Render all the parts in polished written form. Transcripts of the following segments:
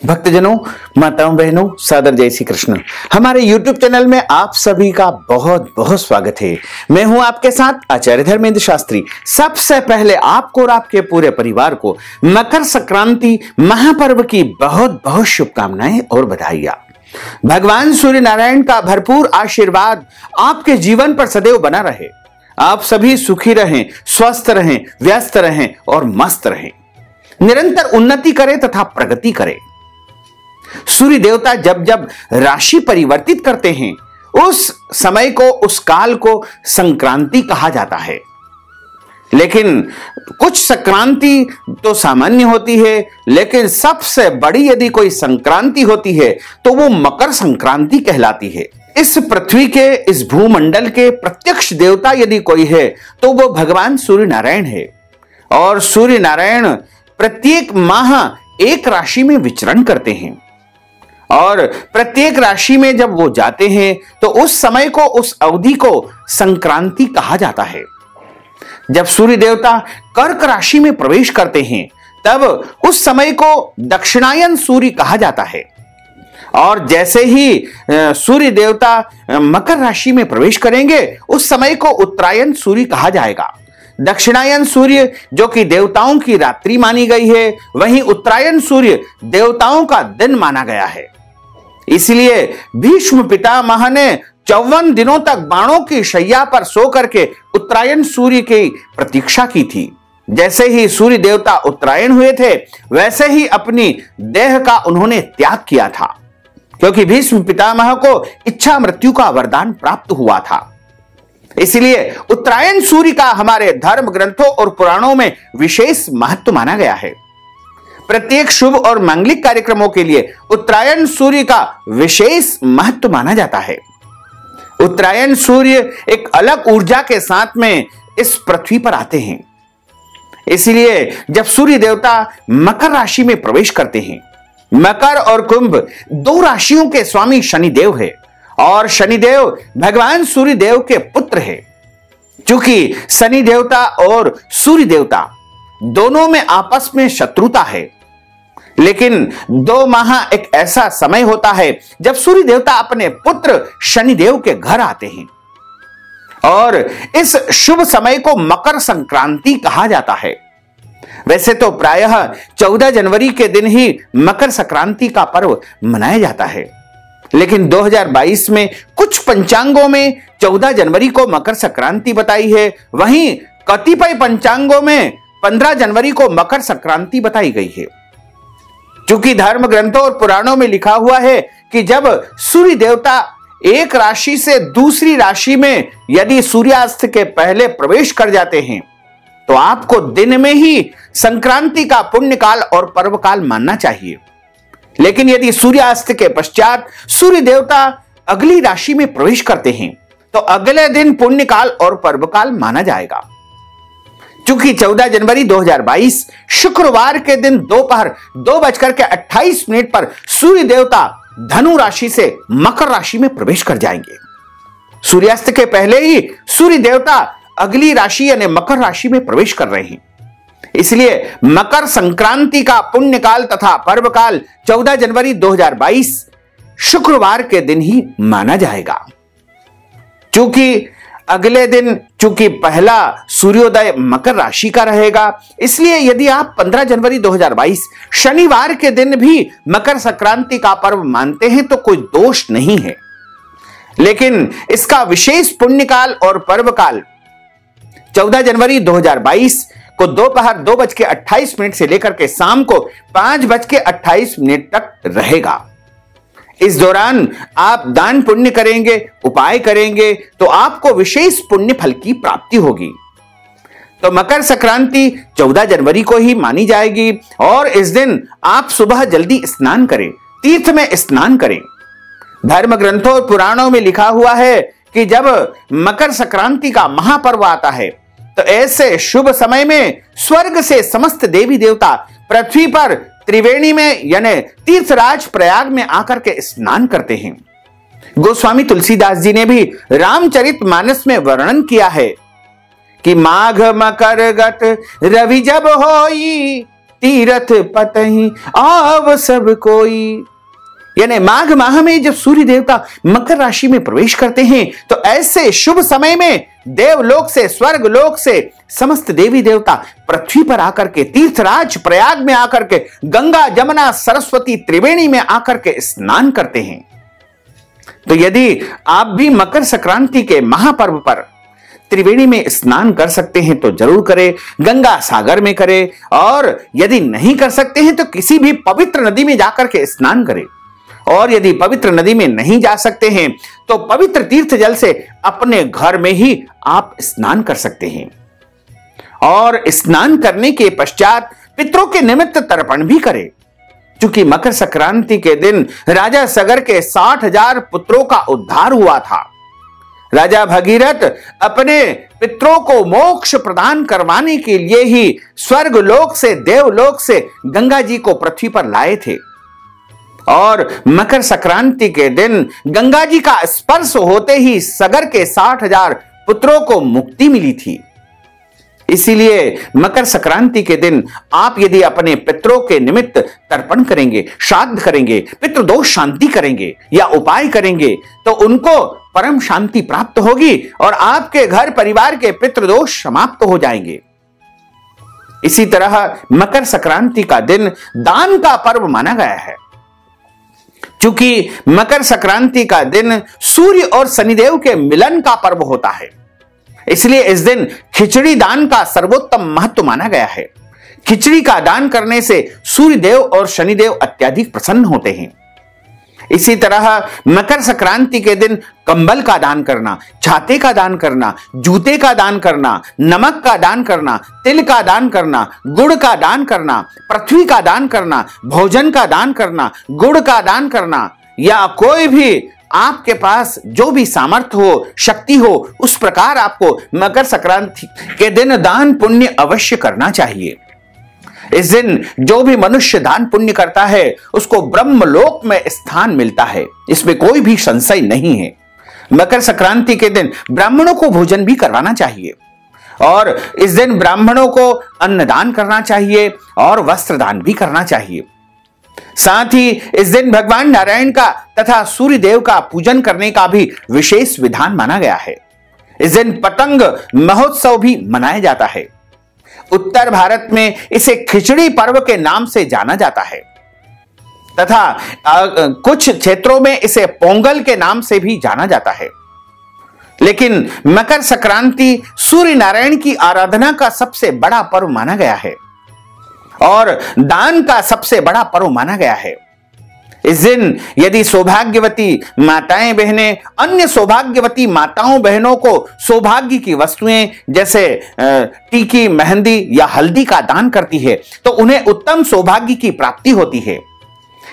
भक्तजनों, माताओं, बहनों, सादर जय श्री कृष्ण। हमारे YouTube चैनल में आप सभी का बहुत बहुत स्वागत है। मैं हूं आपके साथ आचार्य धर्मेंद्र शास्त्री। सबसे पहले आपको और आपके पूरे परिवार को मकर संक्रांति महापर्व की बहुत बहुत शुभकामनाएं और बधाइयां। भगवान सूर्य नारायण का भरपूर आशीर्वाद आपके जीवन पर सदैव बना रहे। आप सभी सुखी रहें, स्वस्थ रहें, व्यस्त रहें और मस्त रहें। निरंतर उन्नति करें तथा प्रगति करें। सूर्य देवता जब जब राशि परिवर्तित करते हैं उस समय को, उस काल को संक्रांति कहा जाता है। लेकिन कुछ संक्रांति तो सामान्य होती है, लेकिन सबसे बड़ी यदि कोई संक्रांति होती है तो वो मकर संक्रांति कहलाती है। इस पृथ्वी के, इस भूमंडल के प्रत्यक्ष देवता यदि कोई है तो वो भगवान सूर्य नारायण है। और सूर्य नारायण प्रत्येक माह एक राशि में विचरण करते हैं और प्रत्येक राशि में जब वो जाते हैं तो उस समय को, उस अवधि को संक्रांति कहा जाता है। जब सूर्य देवता कर्क राशि में प्रवेश करते हैं तब उस समय को दक्षिणायन सूर्य कहा जाता है। और जैसे ही सूर्य देवता मकर राशि में प्रवेश करेंगे उस समय को उत्तरायण सूर्य कहा जाएगा। दक्षिणायन सूर्य जो कि देवताओं की रात्रि मानी गई है, वहीं उत्तरायण सूर्य देवताओं का दिन माना गया है। इसलिए भीष्म पितामह ने 54 दिनों तक बाणों की शैया पर सो करके उत्तरायण सूर्य की प्रतीक्षा की थी। जैसे ही सूर्य देवता उत्तरायण हुए थे वैसे ही अपनी देह का उन्होंने त्याग किया था, क्योंकि भीष्म पितामह को इच्छा मृत्यु का वरदान प्राप्त हुआ था। इसलिए उत्तरायण सूर्य का हमारे धर्म ग्रंथों और पुराणों में विशेष महत्व माना गया है। प्रत्येक शुभ और मांगलिक कार्यक्रमों के लिए उत्तरायण सूर्य का विशेष महत्व माना जाता है। उत्तरायण सूर्य एक अलग ऊर्जा के साथ में इस पृथ्वी पर आते हैं। इसलिए जब सूर्य देवता मकर राशि में प्रवेश करते हैं, मकर और कुंभ दो राशियों के स्वामी शनिदेव है और शनिदेव भगवान सूर्य देव के पुत्र है। क्योंकि शनि देवता और सूर्य देवता दोनों में आपस में शत्रुता है, लेकिन 2 माह एक ऐसा समय होता है जब सूर्य देवता अपने पुत्र शनिदेव के घर आते हैं और इस शुभ समय को मकर संक्रांति कहा जाता है। वैसे तो प्रायः 14 जनवरी के दिन ही मकर संक्रांति का पर्व मनाया जाता है, लेकिन 2022 में कुछ पंचांगों में 14 जनवरी को मकर संक्रांति बताई है, वहीं कतिपय पंचांगों में 15 जनवरी को मकर संक्रांति बताई गई है। क्योंकि धर्म ग्रंथों और पुराणों में लिखा हुआ है कि जब सूर्य देवता एक राशि से दूसरी राशि में यदि सूर्यास्त के पहले प्रवेश कर जाते हैं तो आपको दिन में ही संक्रांति का पुण्य काल और पर्व काल मानना चाहिए। लेकिन यदि सूर्यास्त के पश्चात सूर्य देवता अगली राशि में प्रवेश करते हैं तो अगले दिन पुण्य काल और पर्व काल माना जाएगा। क्योंकि 14 जनवरी 2022 शुक्रवार के दिन दोपहर 2:28 पर सूर्य देवता धनु राशि से मकर राशि में प्रवेश कर जाएंगे। सूर्यास्त के पहले ही सूर्य देवता अगली राशि यानी मकर राशि में प्रवेश कर रहे हैं। इसलिए मकर संक्रांति का पुण्य काल तथा पर्व काल 14 जनवरी 2022 शुक्रवार के दिन ही माना जाएगा। क्योंकि अगले दिन चूंकि पहला सूर्योदय मकर राशि का रहेगा, इसलिए यदि आप 15 जनवरी 2022 शनिवार के दिन भी मकर संक्रांति का पर्व मानते हैं तो कोई दोष नहीं है। लेकिन इसका विशेष पुण्य काल और पर्व काल 14 जनवरी 2022 को दोपहर 2:28 से लेकर के शाम को 5:28 तक रहेगा। इस दौरान आप दान पुण्य करेंगे, उपाय करेंगे तो आपको विशेष पुण्य फल की प्राप्ति होगी। तो मकर संक्रांति 14 जनवरी को ही मानी जाएगी और इस दिन आप सुबह जल्दी स्नान करें, तीर्थ में स्नान करें। धर्म ग्रंथों और पुराणों में लिखा हुआ है कि जब मकर संक्रांति का महापर्व आता है तो ऐसे शुभ समय में स्वर्ग से समस्त देवी देवता पृथ्वी पर त्रिवेणी में यानी तीर्थराज प्रयाग में आकर के स्नान करते हैं। गोस्वामी तुलसीदास जी ने भी रामचरितमानस में वर्णन किया है कि माघ मकर गत रवि जब होई तीरथ पतहि आव सब कोई। यानी माघ माह में जब सूर्य देवता मकर राशि में प्रवेश करते हैं तो ऐसे शुभ समय में देवलोक से, स्वर्ग लोक से समस्त देवी देवता पृथ्वी पर आकर के, तीर्थराज प्रयाग में आकर के, गंगा जमुना सरस्वती त्रिवेणी में आकर के स्नान करते हैं। तो यदि आप भी मकर संक्रांति के महापर्व पर त्रिवेणी में स्नान कर सकते हैं तो जरूर करें, गंगा सागर में करें, और यदि नहीं कर सकते हैं तो किसी भी पवित्र नदी में जाकर के स्नान करें। और यदि पवित्र नदी में नहीं जा सकते हैं तो पवित्र तीर्थ जल से अपने घर में ही आप स्नान कर सकते हैं। और स्नान करने के पश्चात पितरों के निमित्त तर्पण भी करें, क्योंकि मकर संक्रांति के दिन राजा सगर के 60,000 पुत्रों का उद्धार हुआ था। राजा भगीरथ अपने पितरों को मोक्ष प्रदान करवाने के लिए ही स्वर्ग लोक से, देवलोक से गंगा जी को पृथ्वी पर लाए थे। और मकर संक्रांति के दिन गंगा जी का स्पर्श होते ही सगर के 60,000 पुत्रों को मुक्ति मिली थी। इसीलिए मकर संक्रांति के दिन आप यदि अपने पितरों के निमित्त तर्पण करेंगे, श्राद्ध करेंगे, पितृदोष शांति करेंगे या उपाय करेंगे तो उनको परम शांति प्राप्त होगी और आपके घर परिवार के पितृदोष समाप्त हो जाएंगे। इसी तरह मकर संक्रांति का दिन दान का पर्व माना गया है, क्योंकि मकर संक्रांति का दिन सूर्य और शनिदेव के मिलन का पर्व होता है। इसलिए इस दिन खिचड़ी दान का सर्वोत्तम महत्व माना गया है। खिचड़ी का दान करने से सूर्य देव और शनिदेव अत्यधिक प्रसन्न होते हैं। इसी तरह मकर संक्रांति के दिन कंबल का दान करना, छाते का दान करना, जूते का दान करना, नमक का दान करना, तिल का दान करना, गुड़ का दान करना, पृथ्वी का दान करना, भोजन का दान करना, गुड़ का दान करना, या कोई भी आपके पास जो भी सामर्थ्य हो, शक्ति हो, उस प्रकार आपको मकर संक्रांति के दिन दान पुण्य अवश्य करना चाहिए। इस दिन जो भी मनुष्य दान पुण्य करता है उसको ब्रह्मलोक में स्थान मिलता है, इसमें कोई भी संशय नहीं है। मकर संक्रांति के दिन ब्राह्मणों को भोजन भी करवाना चाहिए और इस दिन ब्राह्मणों को अन्नदान करना चाहिए और वस्त्र दान भी करना चाहिए। साथ ही इस दिन भगवान नारायण का तथा सूर्य देव का पूजन करने का भी विशेष विधान माना गया है। इस दिन पतंग महोत्सव भी मनाया जाता है। उत्तर भारत में इसे खिचड़ी पर्व के नाम से जाना जाता है तथा कुछ क्षेत्रों में इसे पोंगल के नाम से भी जाना जाता है। लेकिन मकर संक्रांति सूर्य नारायण की आराधना का सबसे बड़ा पर्व माना गया है और दान का सबसे बड़ा पर्व माना गया है। इस दिन यदि सौभाग्यवती माताएं बहनें अन्य सौभाग्यवती माताओं बहनों को सौभाग्य की वस्तुएं जैसे टीकी, मेहंदी या हल्दी का दान करती है तो उन्हें उत्तम सौभाग्य की प्राप्ति होती है।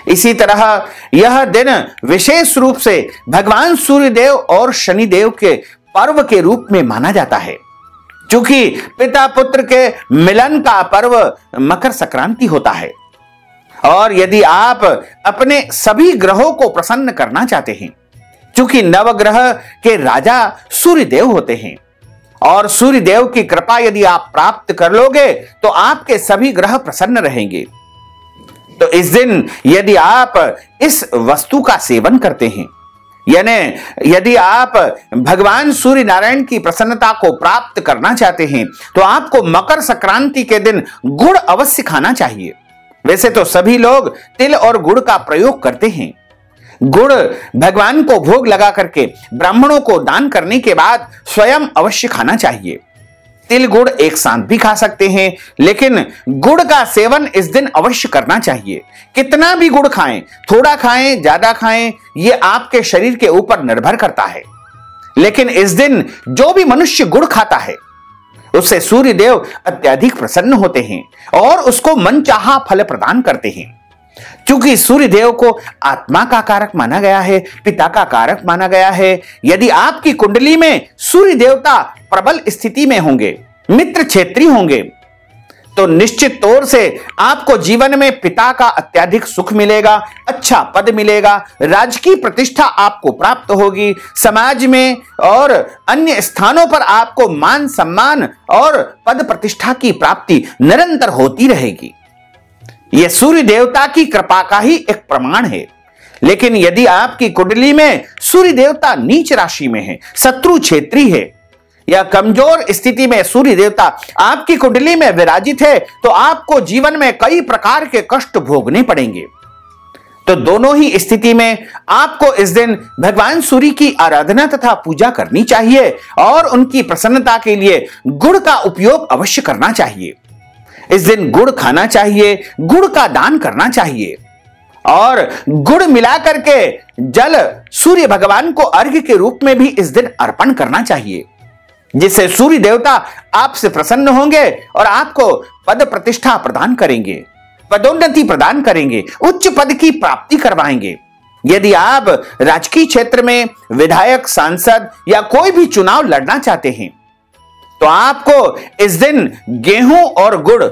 इसी तरह यह दिन विशेष रूप से भगवान सूर्यदेव और शनिदेव के पर्व के रूप में माना जाता है, क्योंकि पिता पुत्र के मिलन का पर्व मकर संक्रांति होता है। और यदि आप अपने सभी ग्रहों को प्रसन्न करना चाहते हैं, क्योंकि नवग्रह के राजा सूर्यदेव होते हैं और सूर्यदेव की कृपा यदि आप प्राप्त कर लोगे तो आपके सभी ग्रह प्रसन्न रहेंगे। तो इस दिन यदि आप इस वस्तु का सेवन करते हैं, यानी यदि आप भगवान सूर्य नारायण की प्रसन्नता को प्राप्त करना चाहते हैं तो आपको मकर संक्रांति के दिन गुड़ अवश्य खाना चाहिए। वैसे तो सभी लोग तिल और गुड़ का प्रयोग करते हैं। गुड़ भगवान को भोग लगा करके ब्राह्मणों को दान करने के बाद स्वयं अवश्य खाना चाहिए। तिल गुड़ एक साथ भी खा सकते हैं, लेकिन गुड़ का सेवन इस दिन अवश्य करना चाहिए। कितना भी गुड़ खाएं, थोड़ा खाएं, ज्यादा खाएं, यह आपके शरीर के ऊपर निर्भर करता है। लेकिन इस दिन जो भी मनुष्य गुड़ खाता है उससे सूर्य देव अत्यधिक प्रसन्न होते हैं और उसको मनचाहा फल प्रदान करते हैं। क्योंकि सूर्य देव को आत्मा का कारक माना गया है, पिता का कारक माना गया है। यदि आपकी कुंडली में सूर्य देवता प्रबल स्थिति में होंगे, मित्र क्षेत्री होंगे, तो निश्चित तौर से आपको जीवन में पिता का अत्यधिक सुख मिलेगा, अच्छा पद मिलेगा, राजकीय प्रतिष्ठा आपको प्राप्त होगी, समाज में और अन्य स्थानों पर आपको मान सम्मान और पद प्रतिष्ठा की प्राप्ति निरंतर होती रहेगी। यह सूर्य देवता की कृपा का ही एक प्रमाण है। लेकिन यदि आपकी कुंडली में सूर्य देवता नीच राशि में है, शत्रु क्षेत्री है या कमजोर स्थिति में सूर्य देवता आपकी कुंडली में विराजित है, तो आपको जीवन में कई प्रकार के कष्ट भोगने पड़ेंगे। तो दोनों ही स्थिति में आपको इस दिन भगवान सूर्य की आराधना तथा पूजा करनी चाहिए और उनकी प्रसन्नता के लिए गुड़ का उपयोग अवश्य करना चाहिए। इस दिन गुड़ खाना चाहिए, गुड़ का दान करना चाहिए और गुड़ मिला करके जल सूर्य भगवान को अर्घ्य के रूप में भी इस दिन अर्पण करना चाहिए, जिससे सूर्य देवता आपसे प्रसन्न होंगे और आपको पद प्रतिष्ठा प्रदान करेंगे, पदोन्नति प्रदान करेंगे, उच्च पद की प्राप्ति करवाएंगे। यदि आप राजकीय क्षेत्र में विधायक, सांसद या कोई भी चुनाव लड़ना चाहते हैं तो आपको इस दिन गेहूं और गुड़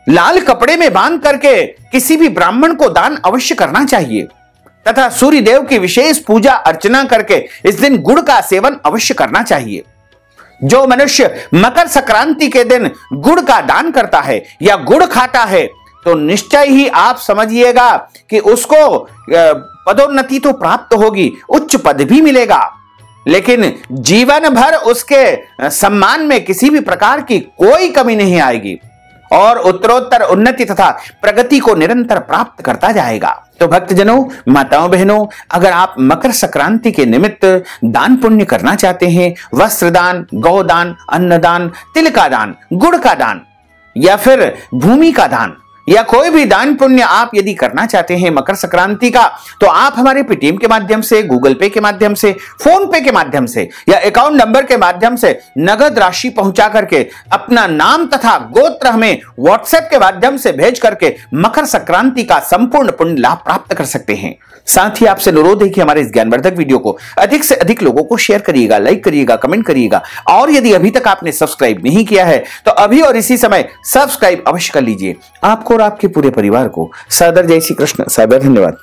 लाल कपड़े में बांध करके किसी भी ब्राह्मण को दान अवश्य करना चाहिए तथा सूर्य देव की विशेष पूजा अर्चना करके इस दिन गुड़ का सेवन अवश्य करना चाहिए। जो मनुष्य मकर संक्रांति के दिन गुड़ का दान करता है या गुड़ खाता है तो निश्चय ही आप समझिएगा कि उसको पदोन्नति तो प्राप्त होगी, उच्च पद भी मिलेगा, लेकिन जीवन भर उसके सम्मान में किसी भी प्रकार की कोई कमी नहीं आएगी और उत्तरोत्तर उन्नति तथा प्रगति को निरंतर प्राप्त करता जाएगा। तो भक्तजनों, माताओं, बहनों, अगर आप मकर संक्रांति के निमित्त दान पुण्य करना चाहते हैं, वस्त्र दान, गौदान, अन्नदान, तिल का दान, गुड़ का दान या फिर भूमि का दान या कोई भी दान पुण्य आप यदि करना चाहते हैं मकर संक्रांति का, तो आप हमारे पेटीएम के माध्यम से, गूगल पे के माध्यम से, फोन पे के माध्यम से या अकाउंट नंबर के माध्यम से नगद राशि पहुंचा करके अपना नाम तथा गोत्र हमें व्हाट्सएप के माध्यम से भेज करके मकर संक्रांति का संपूर्ण पुण्य लाभ प्राप्त कर सकते हैं। साथ ही आपसे अनुरोध है कि हमारे इस ज्ञानवर्धक वीडियो को अधिक से अधिक लोगों को शेयर करिएगा, लाइक करिएगा, कमेंट करिएगा और यदि अभी तक आपने सब्सक्राइब नहीं किया है तो अभी और इसी समय सब्सक्राइब अवश्य कर लीजिए। आपको और आपके पूरे परिवार को सादर जय श्री कृष्ण। सादर धन्यवाद।